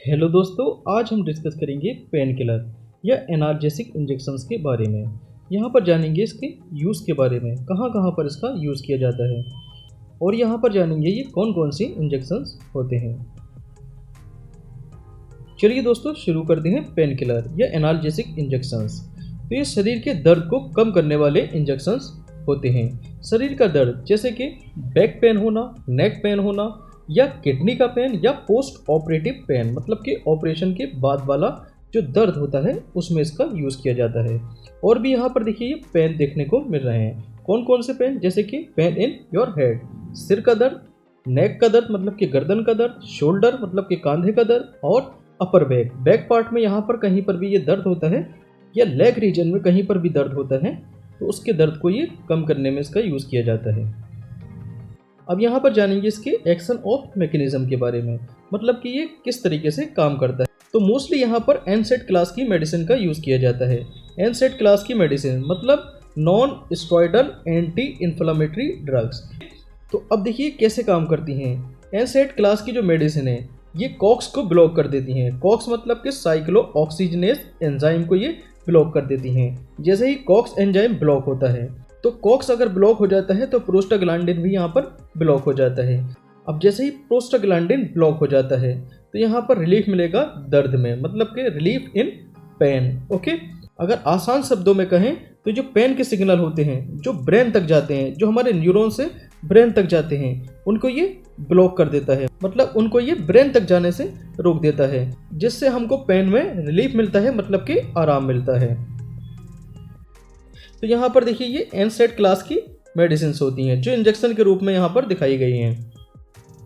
Hello दोस्तों, आज हम डिस्कस करेंगे पेन किलर या एनाल्जेसिक इंजेक्शंस के बारे में। यहाँ पर जानेंगे इसके यूज़ के बारे में, कहाँ कहाँ पर इसका यूज़ किया जाता है और यहाँ पर जानेंगे ये कौन कौन से इंजेक्शंस होते हैं। चलिए दोस्तों, शुरू करते हैं पेन किलर या एनाल्जेसिक इंजेक्शंस। तो ये शरीर के दर्द को कम करने वाले इंजेक्शंस होते हैं। शरीर का दर्द जैसे कि बैक पेन होना, नेक पेन होना या किडनी का पेन या पोस्ट ऑपरेटिव पेन, मतलब कि ऑपरेशन के बाद वाला जो दर्द होता है उसमें इसका यूज़ किया जाता है। और भी यहाँ पर देखिए ये पेन देखने को मिल रहे हैं। कौन कौन से पेन? जैसे कि पेन इन योर हेड, सिर का दर्द, नेक का दर्द मतलब कि गर्दन का दर्द, शोल्डर मतलब कि कंधे का दर्द, और अपर बैक, बैक पार्ट में यहाँ पर कहीं पर भी ये दर्द होता है या लेग रीजन में कहीं पर भी दर्द होता है तो उसके दर्द को ये कम करने में इसका यूज़ किया जाता है। अब यहाँ पर जानेंगे इसके एक्शन ऑफ मैकेनिज्म के बारे में, मतलब कि ये किस तरीके से काम करता है। तो मोस्टली यहाँ पर एनसेड क्लास की मेडिसिन का यूज़ किया जाता है। एनसेड क्लास की मेडिसिन मतलब non steroidal anti inflammatory drugs. तो अब देखिए कैसे काम करती हैं। एनसेड क्लास की जो मेडिसिन है ये कॉक्स को ब्लॉक कर देती हैं। कॉक्स मतलब कि साइक्लो ऑक्सीजनेस एंजाइम को ये ब्लॉक कर देती हैं। जैसे ही कॉक्स एंजाइम ब्लॉक होता है तो कॉक्स अगर ब्लॉक हो जाता है तो प्रोस्टाग्लैंडिन भी यहाँ पर ब्लॉक हो जाता है। अब जैसे ही प्रोस्टाग्लैंडिन ब्लॉक हो जाता है तो यहाँ पर रिलीफ मिलेगा दर्द में, मतलब कि रिलीफ इन पेन। ओके, अगर आसान शब्दों में कहें तो जो पेन के सिग्नल होते हैं जो ब्रेन तक जाते हैं, जो हमारे न्यूरॉन से ब्रेन तक जाते हैं, उनको ये ब्लॉक कर देता है, मतलब उनको ये ब्रेन तक जाने से रोक देता है, जिससे हमको पेन में रिलीफ मिलता है, मतलब कि आराम मिलता है। तो यहाँ पर देखिए ये एनसेड क्लास की मेडिसिन होती हैं जो इंजेक्शन के रूप में यहाँ पर दिखाई गई हैं।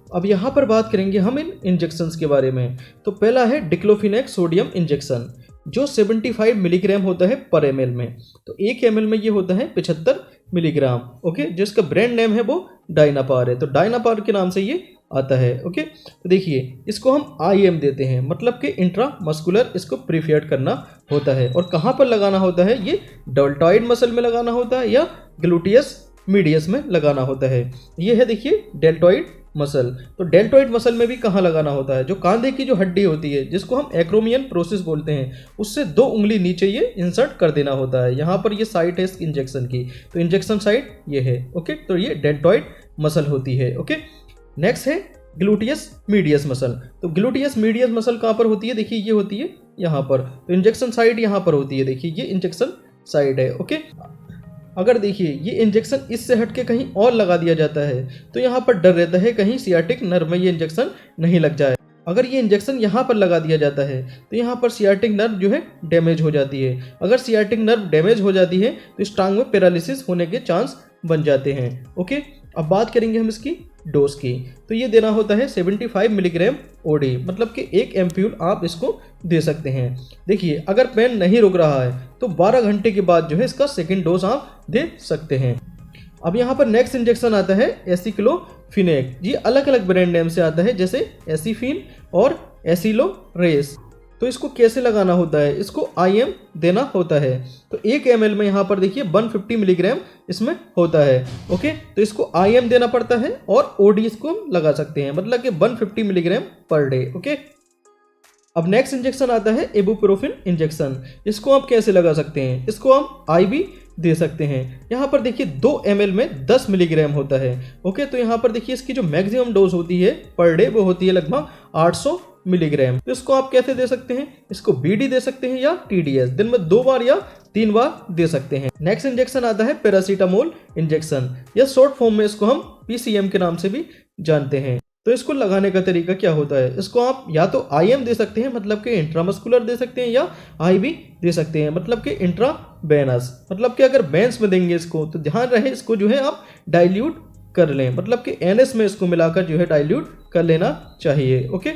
अब यहाँ पर बात करेंगे हम इन इंजेक्शंस के बारे में। तो पहला है डिक्लोफिनेक सोडियम इंजेक्शन जो 75 मिलीग्राम होता है पर एम में। तो 1 ml में ये होता है 75 मिलीग्राम। ओके, जिसका ब्रांड नेम है वो डायनापार है, तो डायनापार के नाम से ये आता है। ओके, तो देखिए इसको हम IM देते हैं, मतलब कि इंट्रामस्कुलर इसको प्रिफेयर करना होता है। और कहाँ पर लगाना होता है? ये डेल्टॉइड मसल में लगाना होता है या ग्लूटियस मीडियस में लगाना होता है। ये है देखिए डेल्टॉइड मसल। तो डेल्टॉइड मसल में भी कहाँ लगाना होता है? जो कंधे की जो हड्डी होती है जिसको हम एक्रोमियन प्रोसेस बोलते हैं, उससे 2 उंगली नीचे ये इंसर्ट कर देना होता है। यहाँ पर ये साइट है इस इंजेक्शन की, तो इंजेक्शन साइट ये है। ओके, तो ये डेल्टॉइड मसल होती है। ओके, नेक्स्ट है ग्लूटियस मीडियस मसल। तो ग्लूटियस मीडियस मसल कहाँ पर होती है? देखिए ये होती है यहाँ पर। तो इंजेक्शन साइट यहाँ पर होती है, देखिए ये इंजेक्शन साइट है। ओके, अगर देखिए ये इंजेक्शन इससे हट के कहीं और लगा दिया जाता है तो यहाँ पर डर रहता है कहीं सियाटिक नर्व में ये इंजेक्शन नहीं लग जाए। अगर ये इंजेक्शन यहाँ पर लगा दिया जाता है तो यहाँ पर सियाटिक नर्व जो है डैमेज हो जाती है। अगर सियाटिक नर्व डैमेज हो जाती है तो इस टांग में पैरालिसिस होने के चांस बन जाते हैं। ओके, अब बात करेंगे हम इसकी डोज की। तो ये देना होता है 75 मिलीग्राम OD, मतलब कि 1 एम्प्यूल आप इसको दे सकते हैं। देखिए अगर पेन नहीं रुक रहा है तो 12 घंटे के बाद जो है इसका सेकेंड डोज आप दे सकते हैं। अब यहाँ पर नेक्स्ट इंजेक्शन आता है एसिक्लोफिनेक। ये अलग अलग ब्रांड नेम से आता है, जैसे एसीफिन और एसिलोरेस। तो इसको कैसे लगाना होता है? इसको IM देना होता है। तो 1 ml में यहाँ पर देखिए 150 मिलीग्राम इसमें होता है। ओके, तो इसको IM देना पड़ता है और OD इसको लगा सकते हैं, मतलब कि 150 मिलीग्राम पर डे। ओके, अब नेक्स्ट इंजेक्शन आता है इबुप्रोफेन इंजेक्शन। इसको आप कैसे लगा सकते हैं? इसको हम IV दे सकते हैं। यहाँ पर देखिए 2 ml में 10 मिलीग्राम होता है। ओके, तो यहाँ पर देखिए इसकी जो मैक्सिमम डोज होती है पर डे वो होती है लगभग 800 मिलीग्राम। तो इसको आप कैसे दे सकते हैं? इसको BD दे सकते हैं या TDS, दिन में 2 बार या 3 बार दे सकते हैं। नेक्स्ट इंजेक्शन आता है पैरासीटामोल इंजेक्शन, या शॉर्ट फॉर्म में इसको हम PCM के नाम से भी जानते हैं। तो इसको लगाने का तरीका क्या होता है? इसको आप या तो IM दे सकते हैं, मतलब कि इंट्रामस्कुलर दे सकते हैं, या IV दे सकते हैं, मतलब कि इंट्रावेनस। मतलब कि अगर वेंस में देंगे इसको तो ध्यान रहे इसको जो है आप डाइल्यूट कर लें, मतलब कि NS में इसको मिलाकर जो है डाइल्यूट कर लेना चाहिए। ओके,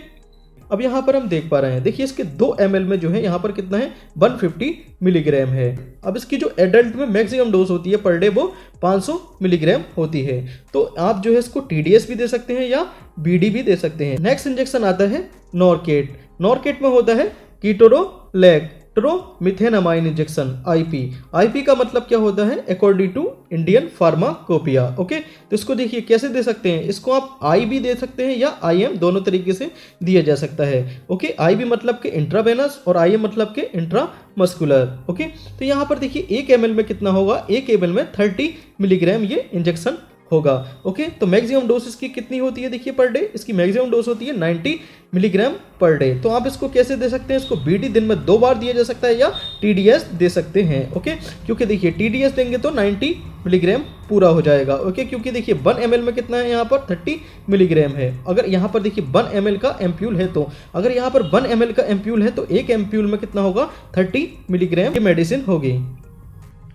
अब यहाँ पर हम देख पा रहे हैं, देखिए इसके 2 ml में जो है यहाँ पर कितना है 150 मिलीग्राम है। अब इसकी जो एडल्ट में मैक्सिमम डोज होती है पर डे वो 500 मिलीग्राम होती है। तो आप जो है इसको TDS भी दे सकते हैं या BD भी दे सकते हैं। नेक्स्ट इंजेक्शन आता है नॉरकेट। नॉरकेट में होता है ketorolac. Tromethamine injection, IP. IP का मतलब क्या होता है? According to Indian pharmacopoeia. Okay, तो इसको देखिए कैसे दे सकते हैं, इसको आप आई भी दे सकते हैं या IM, दोनों तरीके से दिया जा सकता है। ओके, IB मतलब के इंट्रावेनस और IM मतलब के इंट्रामस्कुलर। ओके, तो यहाँ पर देखिए 1 ml में कितना होगा? 1 ml में 30 मिलीग्राम ये इंजेक्शन होगा। ओके, तो मैक्सिमम डोज इसकी कितनी होती है? देखिए पर डे इसकी मैक्सिमम डोज होती है 90 मिलीग्राम पर डे। तो आप इसको कैसे दे सकते हैं? इसको BD दिन में 2 बार दिया जा सकता है या TDS दे सकते हैं। ओके, क्योंकि देखिए TDS देंगे तो 90 मिलीग्राम पूरा हो जाएगा। ओके, क्योंकि देखिए 1 ml में कितना है? यहाँ पर 30 मिलीग्राम है। अगर यहाँ पर देखिए 1 ml का एम्प्यूल है, तो अगर यहाँ पर 1 ml का एम्प्यूल है तो एक एम्प्यूल में कितना होगा? 30 मिलीग्राम की मेडिसिन होगी।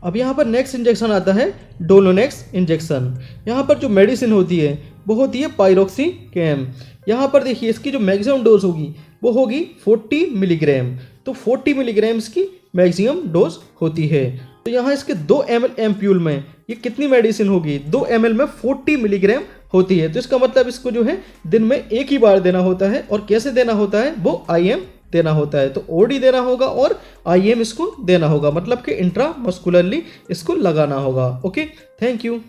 अब यहाँ पर नेक्स्ट इंजेक्शन आता है डोलोनेक्स इंजेक्शन। यहाँ पर जो मेडिसिन होती है वो होती है पायरोक्सिकैम। यहाँ पर देखिए इसकी जो मैक्सिमम डोज होगी वो होगी 40 मिलीग्राम। तो 40 मिलीग्राम की मैक्सिमम डोज होती है। तो यहाँ इसके 2 ml एम्प्यूल में ये कितनी मेडिसिन होगी? 2 ml में 40 मिलीग्राम होती है। तो इसका मतलब इसको जो है दिन में एक ही बार देना होता है। और कैसे देना होता है? वो IM देना होता है। तो OD देना होगा और IM इसको देना होगा, मतलब कि इंट्रामस्कुलरली इसको लगाना होगा। Okay, thank you.